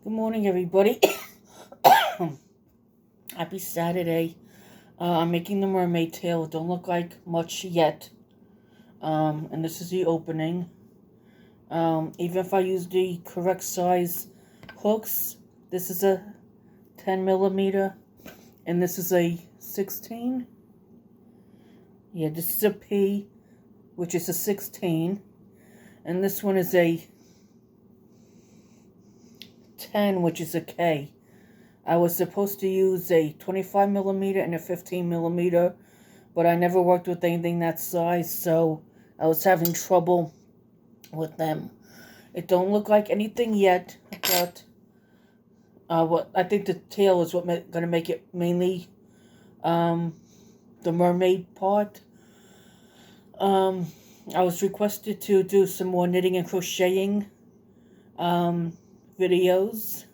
Good morning, everybody. Happy Saturday. I'm making the mermaid tail. It don't look like much yet. And this is the opening. Even if I use the correct size hooks, this is a 10 millimeter, and this is a 16. Yeah, this is a P, which is a 16, and this one is a 10, which is a K. I was supposed to use a 25 millimeter and a 15 millimeter, but I never worked with anything that size, so I was having trouble with them. It don't look like anything yet, but what I think the tail is what gonna make it mainly the mermaid part. I was requested to do some more knitting and crocheting videos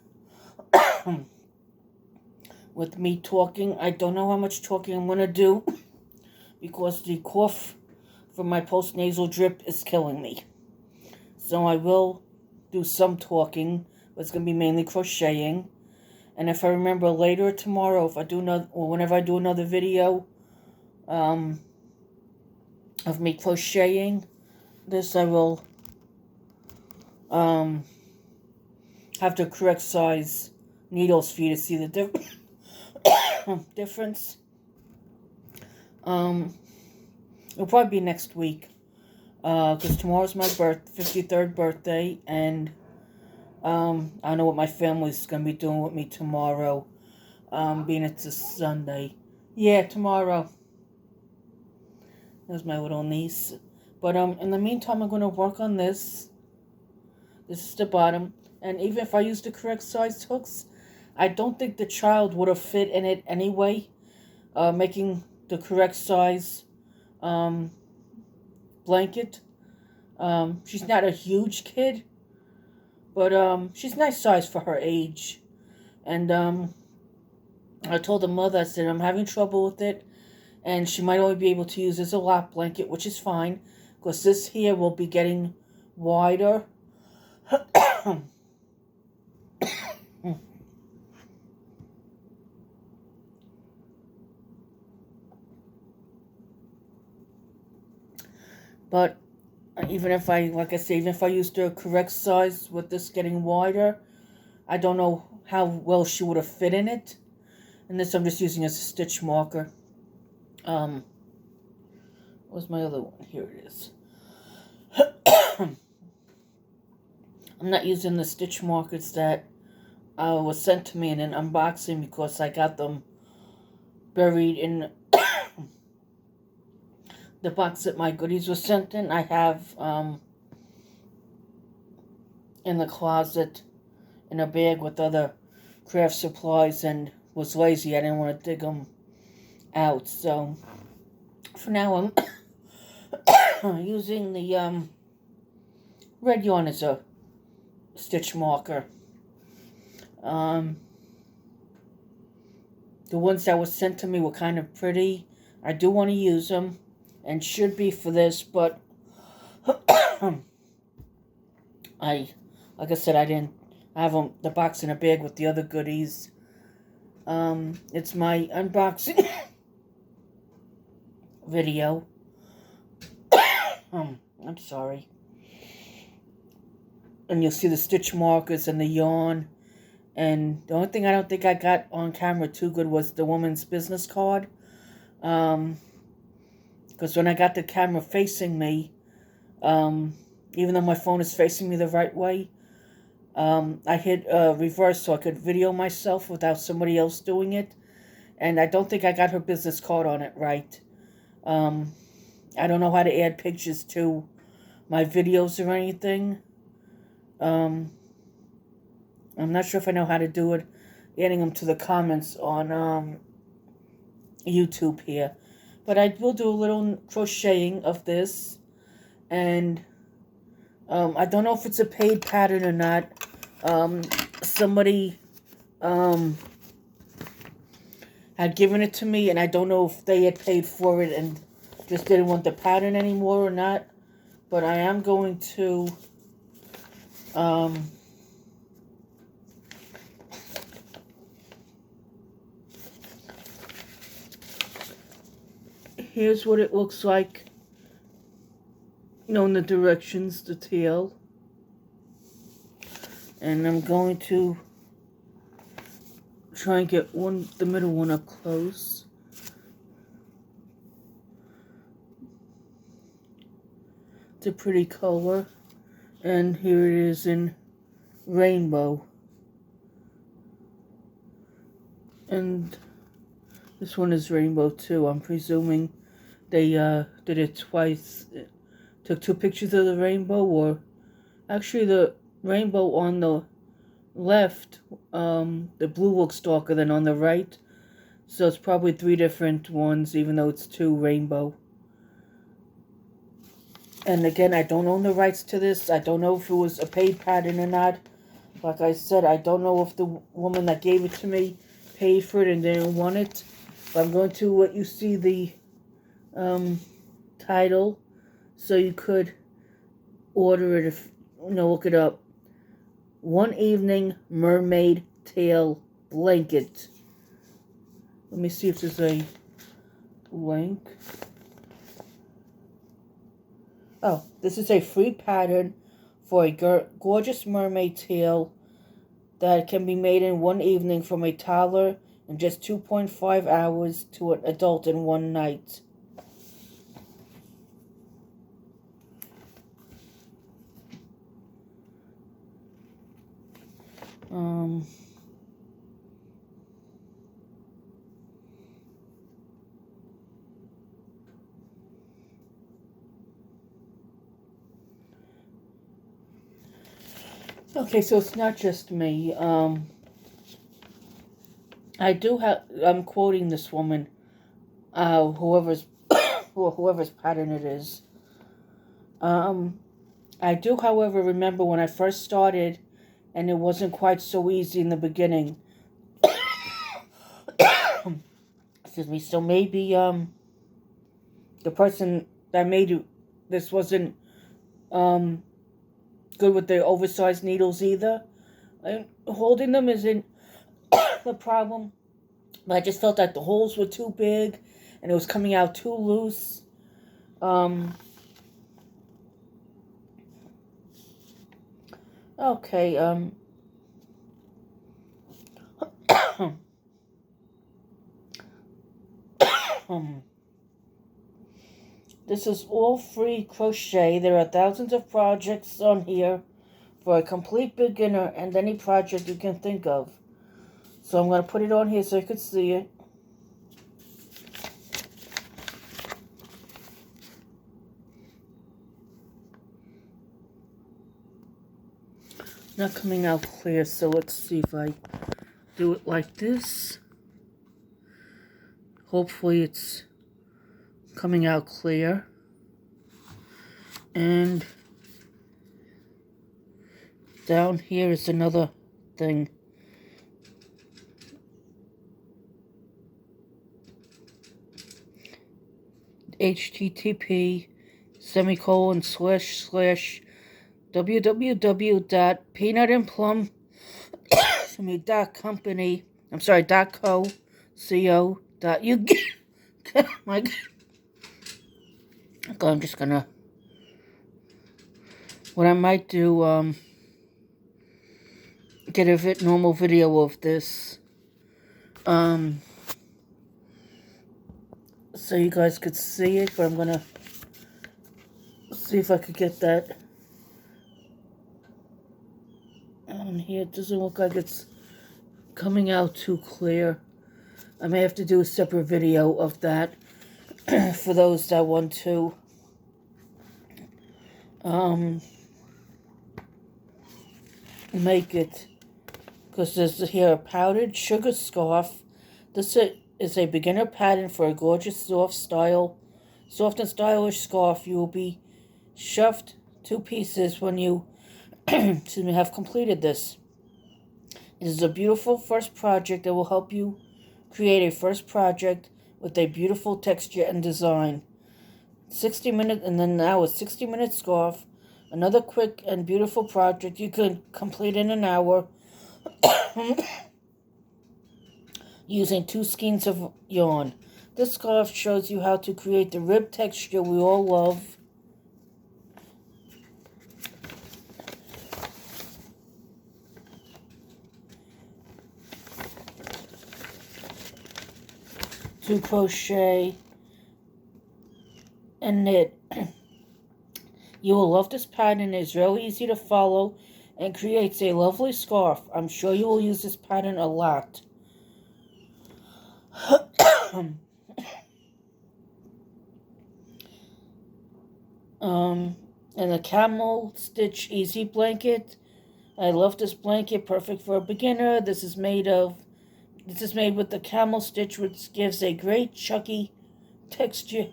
with me talking. I don't know how much talking I'm gonna do because the cough from my post-nasal drip is killing me. So I will do some talking, but it's gonna be mainly crocheting. And if I remember later tomorrow, if I do another, or whenever I do another video of me crocheting this, I will have the correct size needles for you to see the difference. It'll probably be next week, because tomorrow's my 53rd birthday, and I don't know what my family's gonna be doing with me tomorrow, being it's a Sunday. Yeah, tomorrow. There's my little niece. But in the meantime, I'm gonna work on this. This is the bottom. And even if I use the correct size hooks, I don't think the child would have fit in it anyway. Making the correct size blanket. She's not a huge kid, but she's nice size for her age. And I told the mother, I said, I'm having trouble with it, and she might only be able to use as a lap blanket, which is fine, because this here will be getting wider. But even if I, like I say, even if I use the correct size with this getting wider, I don't know how well she would have fit in it. And this I'm just using as a stitch marker. Where's my other one? Here it is. I'm not using the stitch markers that was sent to me in an unboxing because I got them buried in the box that my goodies were sent in. I have in the closet in a bag with other craft supplies, and was lazy. I didn't want to dig them out. So for now I'm using the red yarn as a stitch marker. The ones that were sent to me were kind of pretty. I do want to use them, and should be for this, but like I said, I didn't have the box in a bag with the other goodies. It's my unboxing video. I'm sorry. And you'll see the stitch markers and the yarn. And the only thing I don't think I got on camera too good was the woman's business card. Because when I got the camera facing me, even though my phone is facing me the right way, I hit reverse so I could video myself without somebody else doing it. And I don't think I got her business card on it right. I don't know how to add pictures to my videos or anything. I'm not sure if I know how to do it, adding them to the comments on YouTube here. But I will do a little crocheting of this. And I don't know if it's a paid pattern or not. Somebody had given it to me, and I don't know if they had paid for it and just didn't want the pattern anymore or not. But I am going to here's what it looks like. You know, in the directions, the tail. And I'm going to try and get the middle one up close. It's a pretty color. And here it is in rainbow. And this one is rainbow too. I'm presuming they did it twice. Took 2 pictures of the rainbow, or actually the rainbow on the left, the blue looks darker than on the right. So it's probably 3 different ones, even though it's 2 rainbow. And again, I don't own the rights to this. I don't know if it was a paid pattern or not. Like I said, I don't know if the woman that gave it to me paid for it and didn't want it. But I'm going to let you see the title so you could order it if, you know, look it up. One Evening Mermaid Tail Blanket. Let me see if there's a link. Oh, this is a free pattern for a gorgeous mermaid tail that can be made in one evening from a toddler in just 2.5 hours to an adult in one night. Okay, so it's not just me. I do have. I'm quoting this woman, whoever's pattern it is. I do, however, remember when I first started, and it wasn't quite so easy in the beginning. Excuse me. So maybe the person that made this wasn't good with the oversized needles either. And holding them isn't the problem. But I just felt like the holes were too big and it was coming out too loose. Okay, this is all free crochet. There are thousands of projects on here for a complete beginner and any project you can think of. So I'm going to put it on here so you can see it. Not coming out clear, so let's see if I do it like this. Hopefully it's coming out clear. And down here is another thing. http://www.peanutandplum.co.uk. My God. Okay, I'm just gonna. What I might do, get a normal video of this, so you guys could see it, but I'm gonna see if I could get that on here. It doesn't look like it's coming out too clear. I may have to do a separate video of that for those that want to make it, because there's here a powdered sugar scarf. This is a beginner pattern for a gorgeous soft and stylish scarf. You will be shoved 2 pieces when you have completed this. It is a beautiful first project that will help you create a first project with a beautiful texture and design. 60 minutes, and then now a 60-minute scarf. Another quick and beautiful project you could complete in an hour using 2 skeins of yarn. This scarf shows you how to create the rib texture we all love. To crochet and knit. You will love this pattern. It is really easy to follow and creates a lovely scarf. I'm sure you will use this pattern a lot. And a camel stitch easy blanket. I love this blanket, perfect for a beginner. This is made with the camel stitch, which gives a great chunky texture.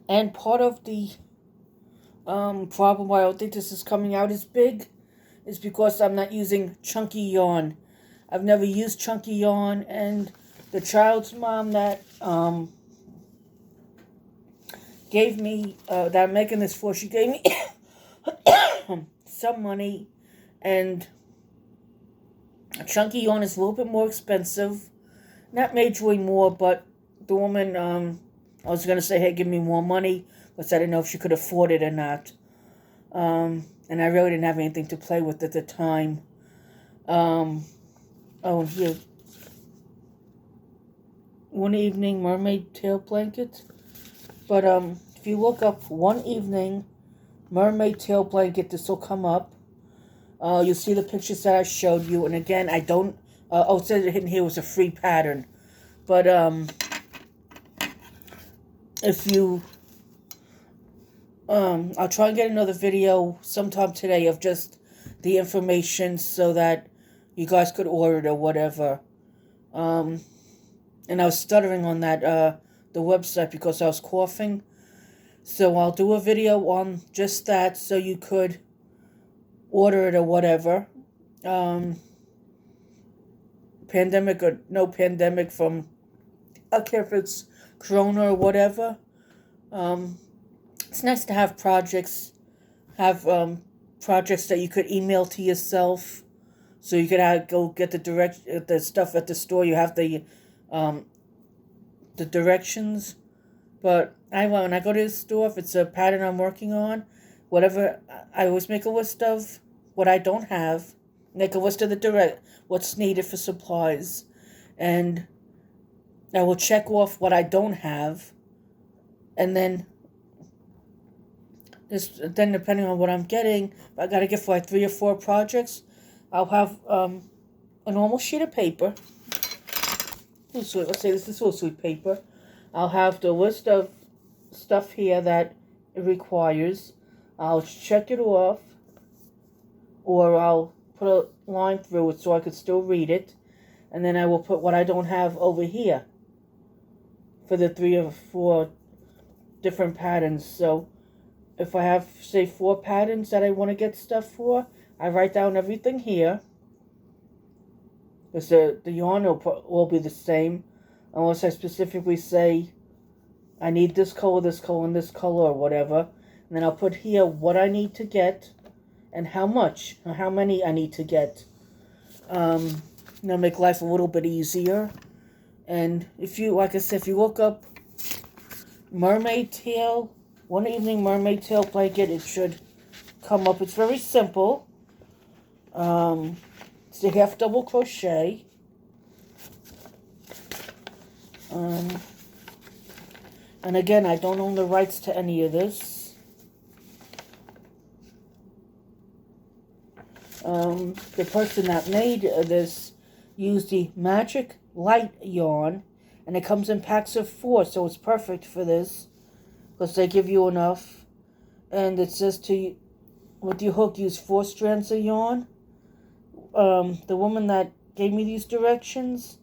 And part of the problem why I don't think this is coming out as big is because I'm not using chunky yarn. I've never used chunky yarn, and the child's mom that gave me, that I'm making this for, she gave me some money, and chunky yarn is a little bit more expensive. Not majorly more, but the woman, I was going to say, hey, give me more money, because I didn't know if she could afford it or not. And I really didn't have anything to play with at the time. Oh, and here. One Evening Mermaid Tail Blanket. But if you look up One Evening Mermaid Tail Blanket, this will come up. You'll see the pictures that I showed you. And again, I don't... it said in here was a free pattern. But if you... I'll try and get another video sometime today of just the information so that you guys could order it or whatever. And I was stuttering on that, the website because I was coughing. So I'll do a video on just that so you could order it or whatever. Pandemic or no pandemic from, I don't care if it's Corona or whatever. It's nice to have projects that you could email to yourself, so you could go get the stuff at the store. You have the directions. But when I go to the store, if it's a pattern I'm working on, whatever, I always make a list of what I don't have, make a list of what's needed for supplies, and I will check off what I don't have, and then depending on what I'm getting, if I gotta get for like 3 or 4 projects, I'll have a normal sheet of paper. Let's say this is little sweet paper. I'll have the list of stuff here that it requires. I'll check it off, or I'll put a line through it so I could still read it, and then I will put what I don't have over here for the 3 or 4 different patterns. So if I have, say, 4 patterns that I want to get stuff for, I write down everything here. Because the yarn will be the same, unless I specifically say I need this color, and this color, or whatever. And then I'll put here what I need to get and how much, or how many I need to get. Make life a little bit easier. And if you, like I said, if you look up Mermaid Tail, One Evening Mermaid Tail Blanket, it should come up. It's very simple. It's a half double crochet. And again, I don't own the rights to any of this. The person that made this used the Magic Light yarn, and it comes in packs of 4, so it's perfect for this, because they give you enough. And it says with your hook, use 4 strands of yarn. The woman that gave me these directions,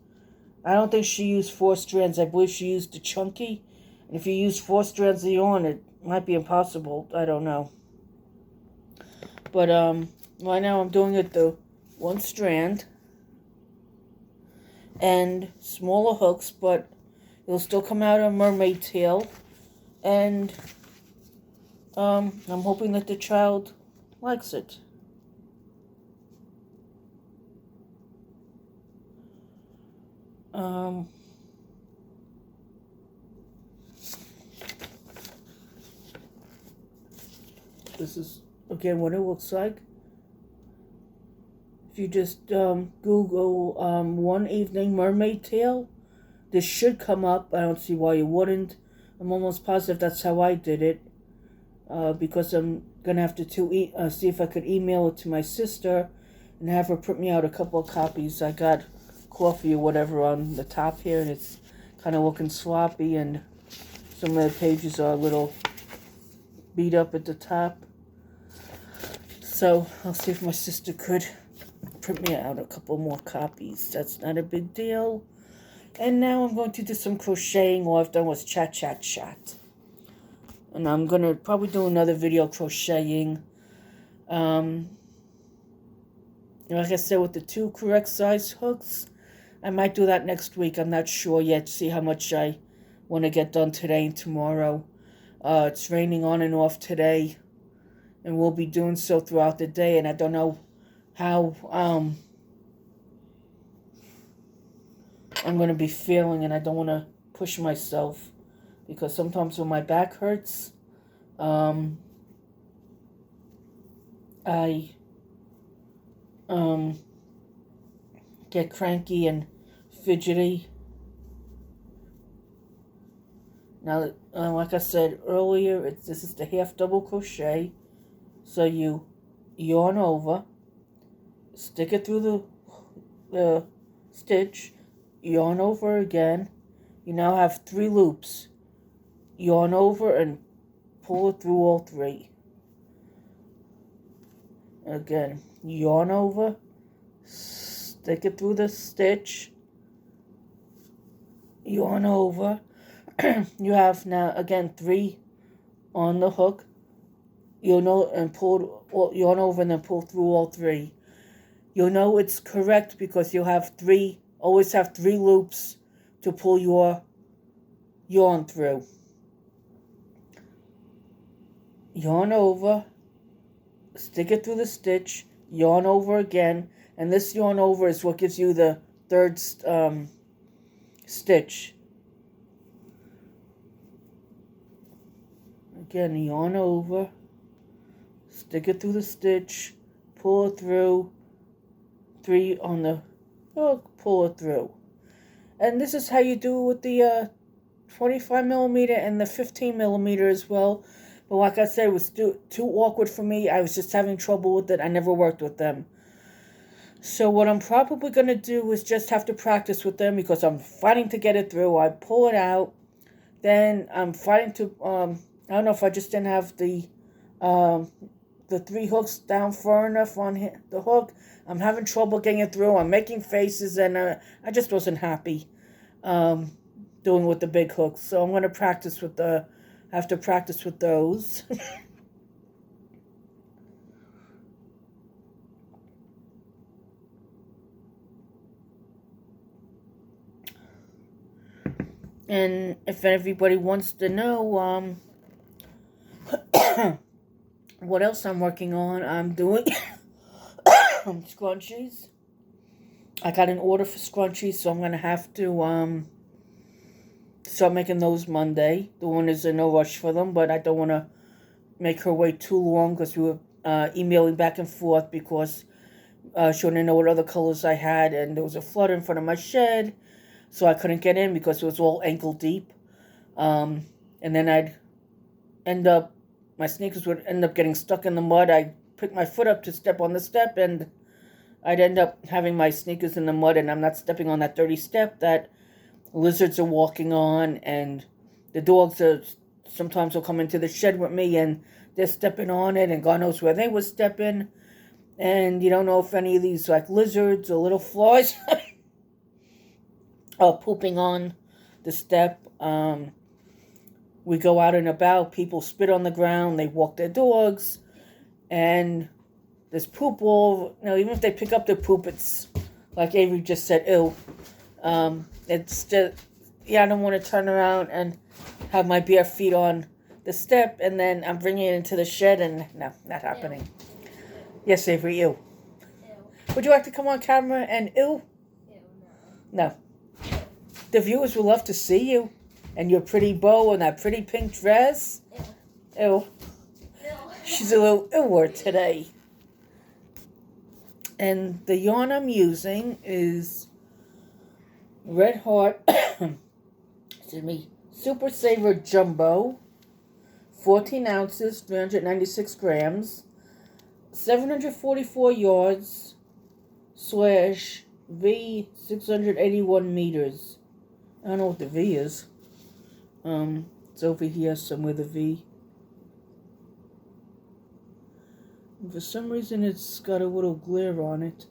I don't think she used 4 strands. I believe she used the chunky. And if you use 4 strands of yarn, it might be impossible. I don't know. But right now I'm doing it the 1 strand and smaller hooks, but it'll still come out a mermaid tail. And I'm hoping that the child likes it. Um, this is, again, what it looks like. If you just Google One Evening Mermaid Tale, this should come up. I don't see why you wouldn't. I'm almost positive that's how I did it. Because I'm going to have to see if I could email it to my sister and have her print me out a couple of copies. I got coffee or whatever on the top here, and it's kind of looking sloppy, and some of the pages are a little beat up at the top. So I'll see if my sister could print me out a couple more copies. That's not a big deal. And now I'm going to do some crocheting. All I've done was chat. And I'm going to probably do another video crocheting. Like I said, with the 2 correct size hooks, I might do that next week. I'm not sure yet. See how much I want to get done today and tomorrow. It's raining on and off today, and we'll be doing so throughout the day. And I don't know how I'm going to be feeling, and I don't want to push myself, because sometimes when my back hurts, I get cranky and fidgety. Now, like I said earlier, this is the half double crochet. So you yarn over, stick it through the stitch, yarn over again. You now have 3 loops. Yarn over and pull it through all 3. Again, yarn over, stick it through the stitch, yarn over. You have now, again, 3 on the hook. You'll know, and yarn over and then pull through all 3. You'll know it's correct because you'll have always have 3 loops to pull your yarn through. Yarn over, stick it through the stitch, yarn over again, and this yarn over is what gives you the 3rd stitch. Again, yarn over, stick it through the stitch, pull it through, 3 on the hook, pull it through. And this is how you do it with the 25 millimeter and the 15 millimeter as well. But like I said, it was too awkward for me. I was just having trouble with it. I never worked with them. So what I'm probably going to do is just have to practice with them, because I'm fighting to get it through. I pull it out. Then I'm fighting to, I don't know if I just didn't have the 3 hooks down far enough on the hook. I'm having trouble getting it through. I'm making faces, and I just wasn't happy doing with the big hooks. So I'm going to practice with have to practice with those. And if everybody wants to know what else I'm working on, I'm doing scrunchies. I got an order for scrunchies, so I'm going to have to start making those Monday. The one is in no rush for them, but I don't want to make her wait too long, because we were emailing back and forth, because she wanted to know what other colors I had, and there was a flood in front of my shed, so I couldn't get in because it was all ankle deep. And then my sneakers would end up getting stuck in the mud. I'd pick my foot up to step on the step, and I'd end up having my sneakers in the mud, and I'm not stepping on that dirty step that lizards are walking on, and the dogs sometimes will come into the shed with me, and they're stepping on it, and God knows where they were stepping, and you don't know if any of these, like lizards or little flies, are pooping on the step. We go out and about, people spit on the ground, they walk their dogs, and there's poop all, even if they pick up their poop, it's, like Avery just said, ew. It's just, I don't want to turn around and have my bare feet on the step, and then I'm bringing it into the shed, and no, not happening. Ew. Yes, Avery, ew. Ew. Would you like to come on camera and ew? Ew, no. No. The viewers will love to see you. And your pretty bow and that pretty pink dress. Ew. Ew. She's a little ill today. And the yarn I'm using is Red Heart, excuse me, Super Saver Jumbo, 14 ounces, 396 grams, 744 yards, / V, 681 meters. I don't know what the V is. It's over here somewhere, the V. For some reason, it's got a little glare on it.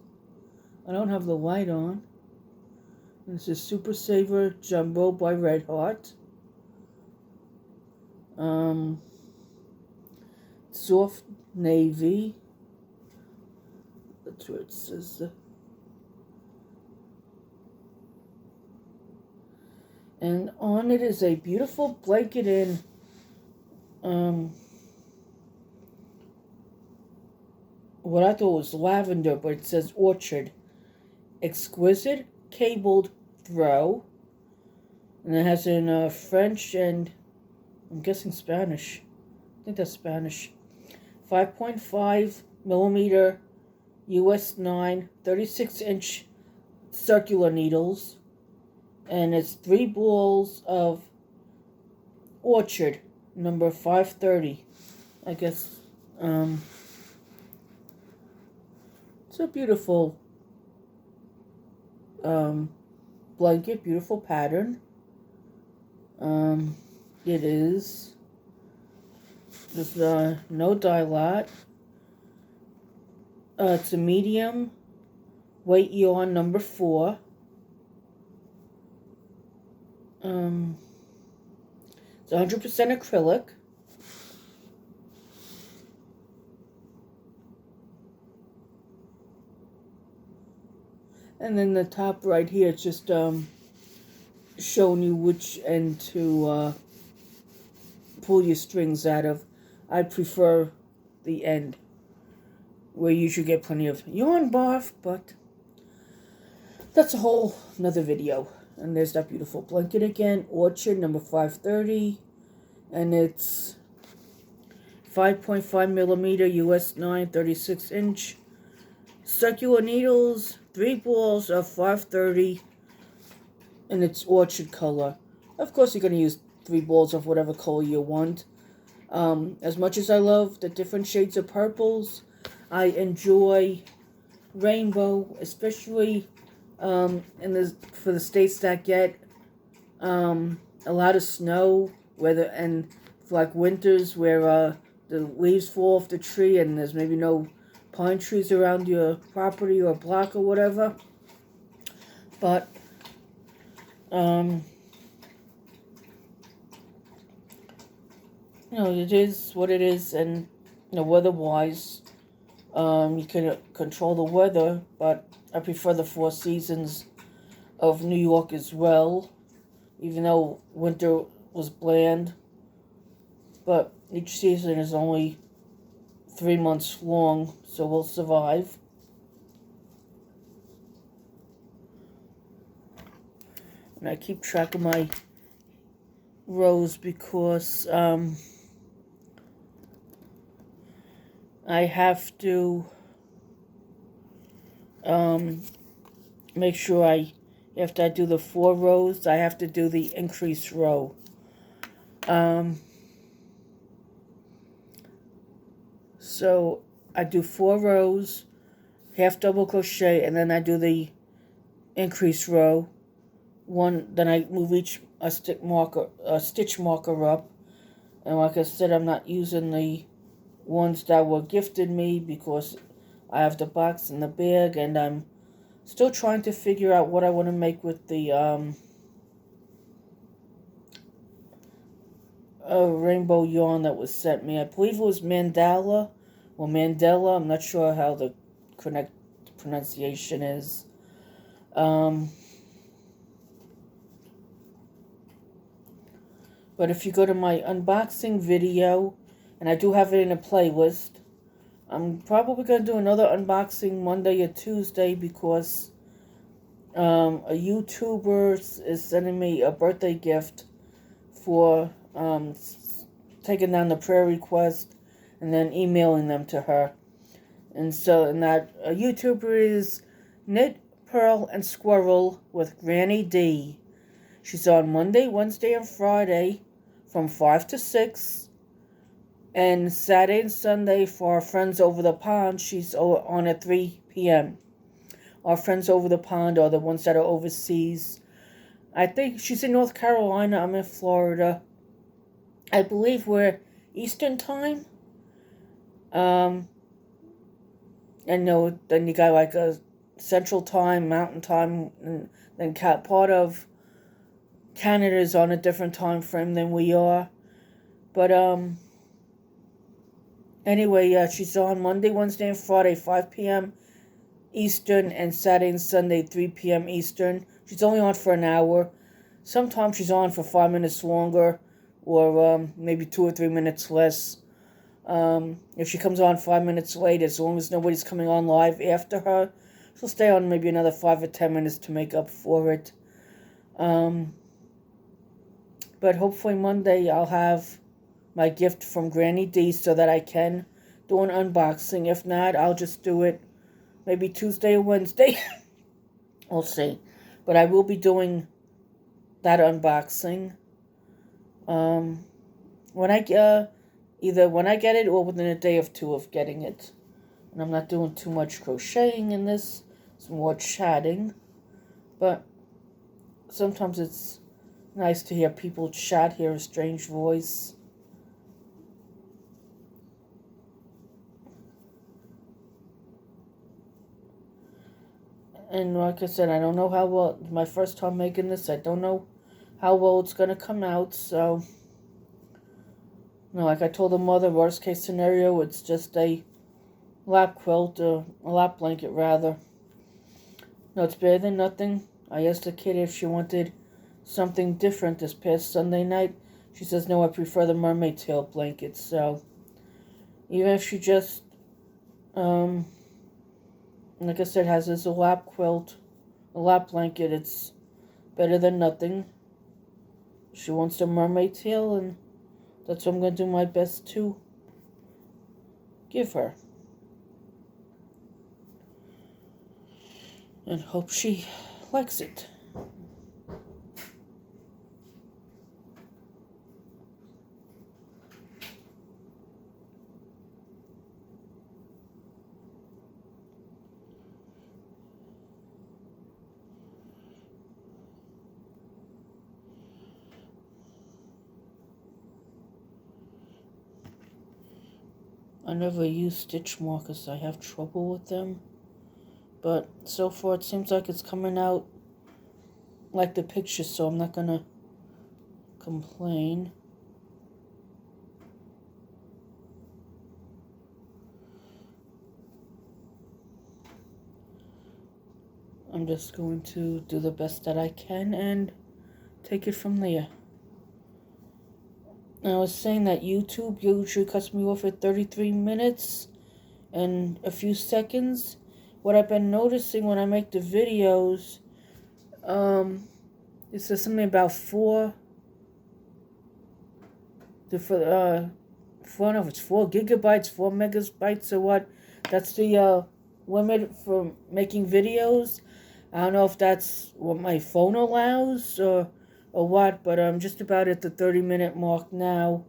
I don't have the light on. This is Super Saver Jumbo by Red Heart. Soft navy. That's where it says. And on it is a beautiful blanket in what I thought was lavender, but it says orchard. Exquisite cabled throw. And it has in French and I'm guessing Spanish. I think that's Spanish. 5.5 millimeter US 9, 36-inch circular needles. And it's 3 balls of orchard, number 530. I guess, it's a beautiful blanket, beautiful pattern. It is, there's no dye lot. It's a medium weight yarn, number 4. It's 100% acrylic. And then the top right here, it's just showing you which end to pull your strings out of. I prefer the end where you should get plenty of yarn barf, but that's a whole another video. And there's that beautiful blanket again, Orchard, number 530, and it's 5.5 millimeter US 9, 36-inch circular needles, 3 balls of 530, and it's orchard color. Of course, you're going to use 3 balls of whatever color you want. As much as I love the different shades of purples, I enjoy rainbow, especially for the states that get a lot of snow, and for like winters where the leaves fall off the tree and there's maybe no pine trees around your property or block or whatever. But it is what it is, and weather-wise, you can control the weather, but I prefer the 4 seasons of New York as well, even though winter was bland. But each season is only 3 months long, so we'll survive. And I keep track of my rows because I have to make sure after I do the 4 rows, I have to do the increased row. So I do 4 rows, half double crochet, and then I do the increased row. Then I move a stitch marker up. And like I said, I'm not using the ones that were gifted me because I have the box and the bag, and I'm still trying to figure out what I want to make with the rainbow yarn that was sent me. I believe it was Mandala or Mandela. I'm not sure how the correct pronunciation is. But if you go to my unboxing video, and I do have it in a playlist, I'm probably going to do another unboxing Monday or Tuesday because a YouTuber is sending me a birthday gift for taking down the prayer request and then emailing them to her. And that YouTuber is Knit, Pearl, and Squirrel with Granny D. She's on Monday, Wednesday, and Friday from 5 to 6. And Saturday and Sunday for our friends over the pond, she's on at 3 p.m. Our friends over the pond are the ones that are overseas. I think she's in North Carolina. I'm in Florida. I believe we're Eastern time. And no, then you got like a Central time, Mountain time, and then part of Canada is on a different time frame than we are. But anyway, she's on Monday, Wednesday, and Friday, 5 p.m. Eastern, and Saturday and Sunday, 3 p.m. Eastern. She's only on for an hour. Sometimes she's on for 5 minutes longer, or maybe 2 or 3 minutes less. If she comes on 5 minutes late, as long as nobody's coming on live after her, she'll stay on maybe another 5 or 10 minutes to make up for it. But hopefully Monday I'll have my gift from Granny D so that I can do an unboxing. If not, I'll just do it maybe Tuesday or Wednesday. We'll see. But I will be doing that unboxing. When I either when I get it or within a day or two of getting it. And I'm not doing too much crocheting in this. It's more chatting. But sometimes it's nice to hear people chat, hear a strange voice. And like I said, I don't know how well, my first time making this, I don't know how well it's going to come out, so, like I told the mother, worst case scenario, it's just a lap quilt, a lap blanket rather. No, it's better than nothing. I asked the kid if she wanted something different this past Sunday night. She says, no, I prefer the mermaid tail blanket, so, even if she just, like I said, has this a lap quilt, a lap blanket, it's better than nothing. She wants a mermaid tail, and that's what I'm going to do my best to give her. And hope she likes it. I never use stitch markers. I have trouble with them. But so far it seems like it's coming out like the picture, so I'm not going to complain. I'm just going to do the best that I can and take it from there. I was saying that YouTube usually cuts me off at 33 minutes and a few seconds. What I've been noticing when I make the videos, it says something about 4 gigabytes, 4 megabytes or what. That's the limit for making videos. I don't know if that's what my phone allows or what, but I'm just about at the 30-minute mark now.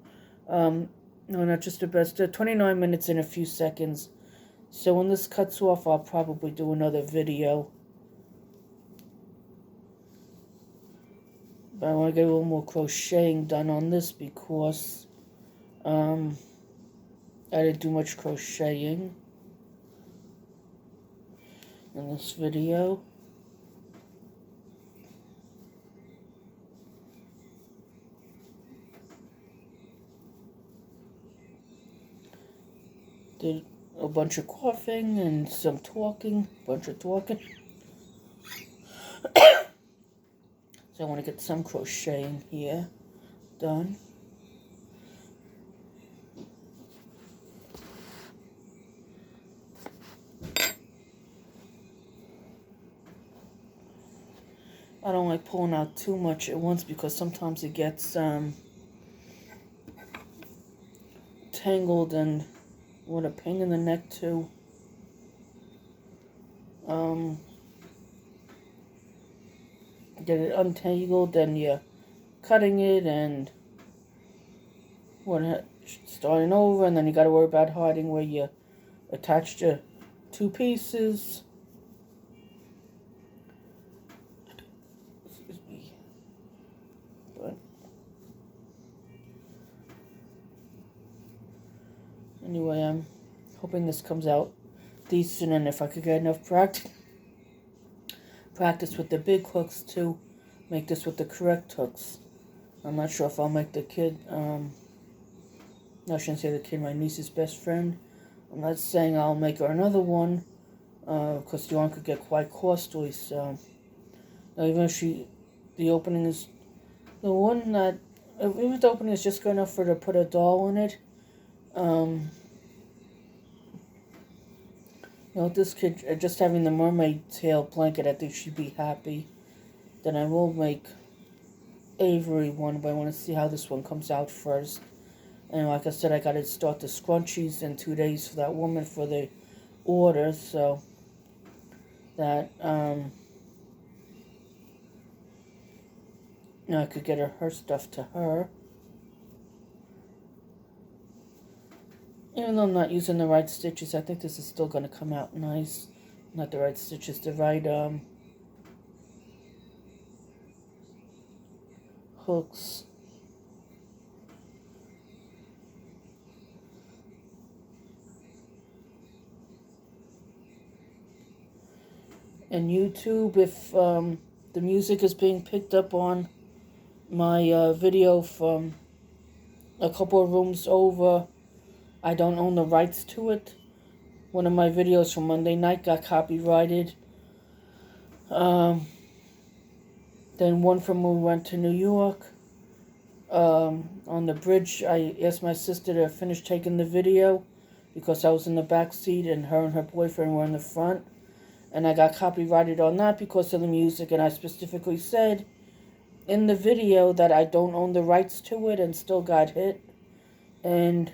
No, not just about, 29 minutes and a few seconds. So when this cuts off, I'll probably do another video. But I want to get a little more crocheting done on this because I didn't do much crocheting in this video. Did a bunch of coughing and some talking, bunch of talking. So I want to get some crocheting here done. I don't like pulling out too much at once because sometimes it gets tangled, and what a pain in the neck too. Get it untangled, and you're cutting it and starting over, and then you got to worry about hiding where you attached your two pieces. Excuse me. But anyway, I'm hoping this comes out decent, and if I could get enough practice with the big hooks to make this with the correct hooks. I'm not sure if I'll make the kid, no, I shouldn't say the kid, my niece's best friend. I'm not saying I'll make her another one, because the yarn could get quite costly, so. Now, even if the opening is, the one that, even if the opening is just good enough for her to put a doll in it, this kid, just having the mermaid tail blanket, I think she'd be happy. Then I will make Avery one, but I want to see how this one comes out first. And like I said, I got to start the scrunchies in 2 days for that woman for the order, so that, I could get her stuff to her. Even though I'm not using the right stitches, I think this is still going to come out nice. Not the right stitches, the right hooks. And YouTube, if the music is being picked up on my video from a couple of rooms over, I don't own the rights to it. One of my videos from Monday night got copyrighted. Then one from when we went to New York. On the bridge, I asked my sister to finish taking the video because I was in the back seat and her boyfriend were in the front. And I got copyrighted on that because of the music, and I specifically said in the video that I don't own the rights to it, and still got hit. And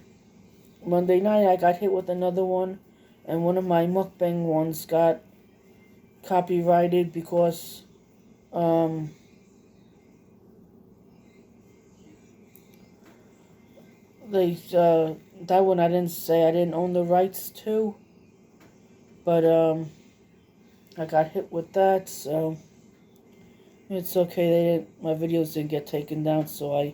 Monday night I got hit with another one, and one of my mukbang ones got copyrighted because that one I didn't say I didn't own the rights to, but I got hit with that, so it's okay. My videos didn't get taken down, so I